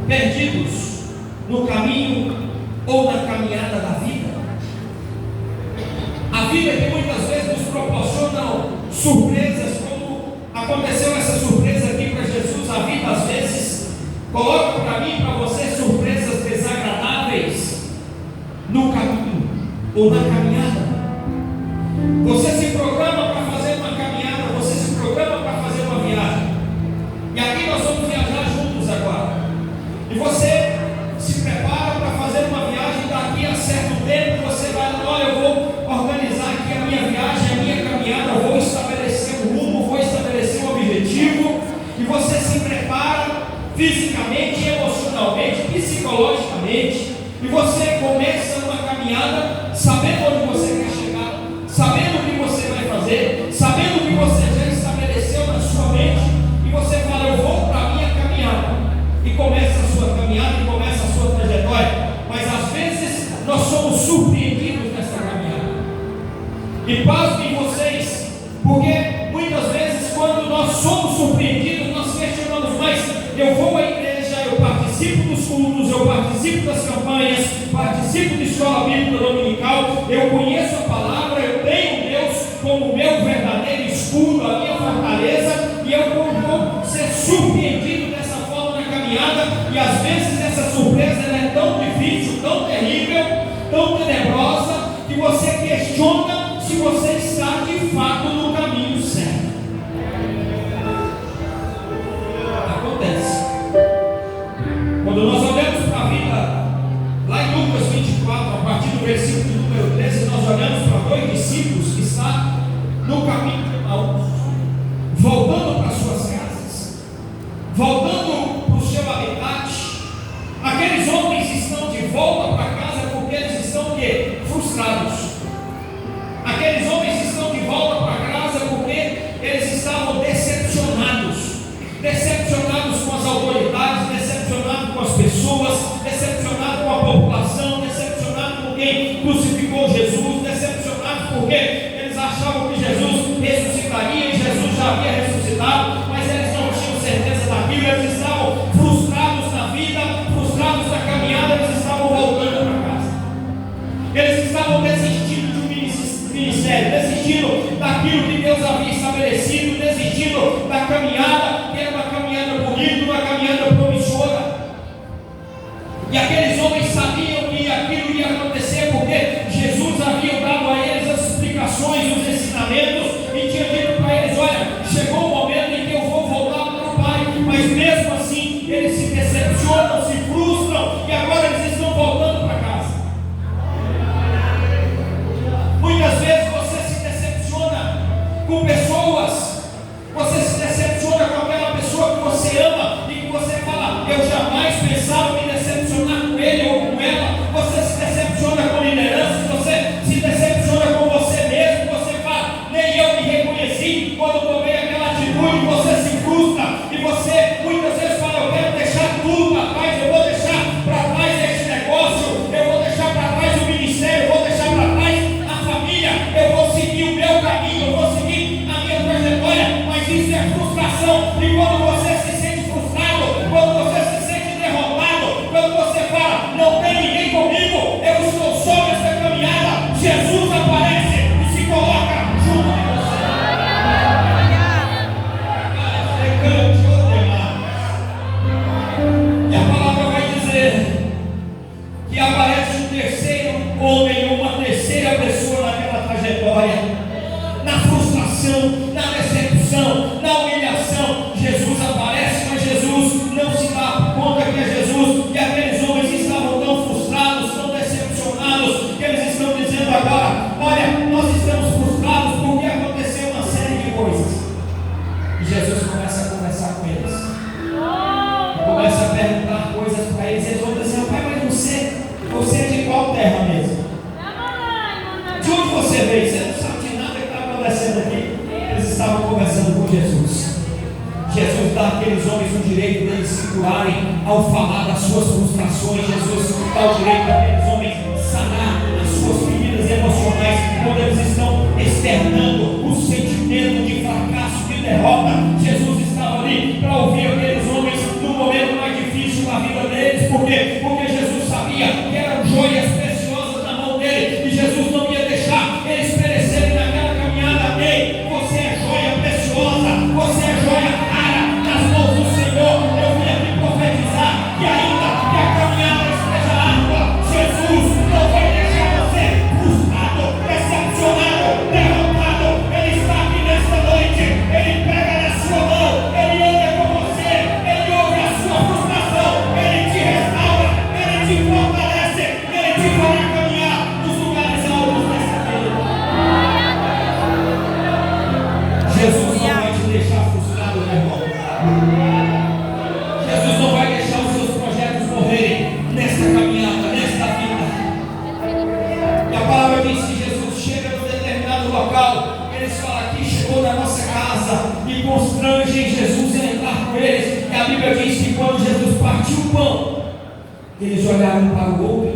perdidos no caminho ou na caminhada da vida. A vida que muitas vezes nos proporciona surpresas, como aconteceu essa surpresa aqui para Jesus. A vida às vezes coloca para mim e para você surpresas desagradáveis no caminho ou na caminhada. Você se programa para fazer uma caminhada, você se programa para fazer uma viagem. E aqui nós vamos viajar juntos agora. E você se prepara para fazer uma viagem. Daqui a certo tempo você vai, olha, eu vou organizar aqui a minha viagem, a minha caminhada, eu vou estabelecer um rumo, vou estabelecer um objetivo. E você se prepara fisicamente, emocionalmente, psicologicamente. E você começa uma caminhada sabendo onde você quer chegar, sabendo o que você vai fazer, sabendo o que você já estabeleceu na sua mente. E você fala, eu vou para a minha caminhada. E começa a sua caminhada, e começa a sua trajetória. Mas às vezes nós somos surpreendidos nessa caminhada. E pasmem vocês, porque muitas vezes quando nós somos surpreendidos, nós questionamos, mas eu vou à igreja, eu participo dos cultos, eu participo das campanhas, participo de escola bíblica dominical, eu conheço a palavra, eu tenho Deus como meu verdadeiro escudo, a minha fortaleza, e eu vou ser surpreendido dessa forma na caminhada. E às vezes essa surpresa ela é tão difícil, tão terrível, tão tenebrosa, que você questiona se você está de fato no caminho certo. Acontece. Quando nós olhamos para a vida, lá em Lucas 24, a partir do versículo de número 13, nós olhamos para dois discípulos que estão no caminho de Emaús, voltando para suas casas, voltando para o seu habitat. Aqueles homens estão de volta para casa porque eles estão o quê? Frustrados. Aqueles homens estão de volta para casa porque eles estavam decepcionados. Decepcionados com as autoridades, decepcionados com as pessoas, decepcionados com a população, decepcionados com quem crucificou Jesus, decepcionados porque eles achavam que Jesus ressuscitaria e Jesus já havia ressuscitado, mas eles não tinham certeza daquilo. Eles estavam frustrados na vida, frustrados na caminhada, eles estavam voltando para casa. Eles estavam desistindo de um ministério, desistindo daquilo que Deus havia estabelecido, desistindo da caminhada, que era uma caminhada bonita, uma caminhada promissora. E aqueles homens sabiam que aquilo ia acontecer porque Jesus havia dado a eles as explicações, os ensinamentos, e tinha dito para eles, olha, chegou o momento em que eu vou voltar para o Pai. Mas mesmo assim eles se decepcionam, se frustram, e agora eles estão voltando para casa. Muitas vezes você se decepciona com pessoas, você se decepciona com aquela pessoa que você ama e que você fala, eu jamais pensava me decepcionar com ele ou com ela. Você se decepciona com liderança, você se decepciona com você mesmo, você fala, nem eu me reconheci quando tomei aquela atitude. Você se frustra e você muitas vezes fala, eu quero deixar tudo para trás, eu vou deixar para trás esse negócio, eu vou deixar para trás o ministério, eu vou deixar para trás a família, eu vou seguir o meu caminho, eu vou seguir a minha trajetória. Mas isso é frustração. E quando você se sente frustrado, quando você se sente derrotado, quando você fala, não tem ninguém comigo, eu estou só nessa caminhada, Jesus aparece e se coloca junto de você. E a palavra vai dizer que aparece um terceiro homem, uma terceira pessoa naquela trajetória, na frustração, na decepção, na humilhação. Jesus aparece, mas Jesus não se dá conta que é Jesus. E aqueles homens estavam tão frustrados, tão decepcionados, que eles estão dizendo agora, olha, nós estamos frustrados porque aconteceu uma série de coisas. E Jesus começa a conversar com eles, começa a perguntar coisas para eles. Eles vão dizer, pai, mas você é de qual terra mesmo? De onde você veio? Você não sabe de nada que está acontecendo aqui. Eles estavam conversando com Jesus. Jesus dá àqueles homens o direito de se curarem ao falar das suas frustrações. Jesus dá o direito àqueles homens sanar as suas feridas emocionais quando eles estão externando o sentimento de fracasso, de derrota. Jesus estava ali para ouvir aqueles homens no momento mais difícil da vida deles. Eles olharam um para o outro e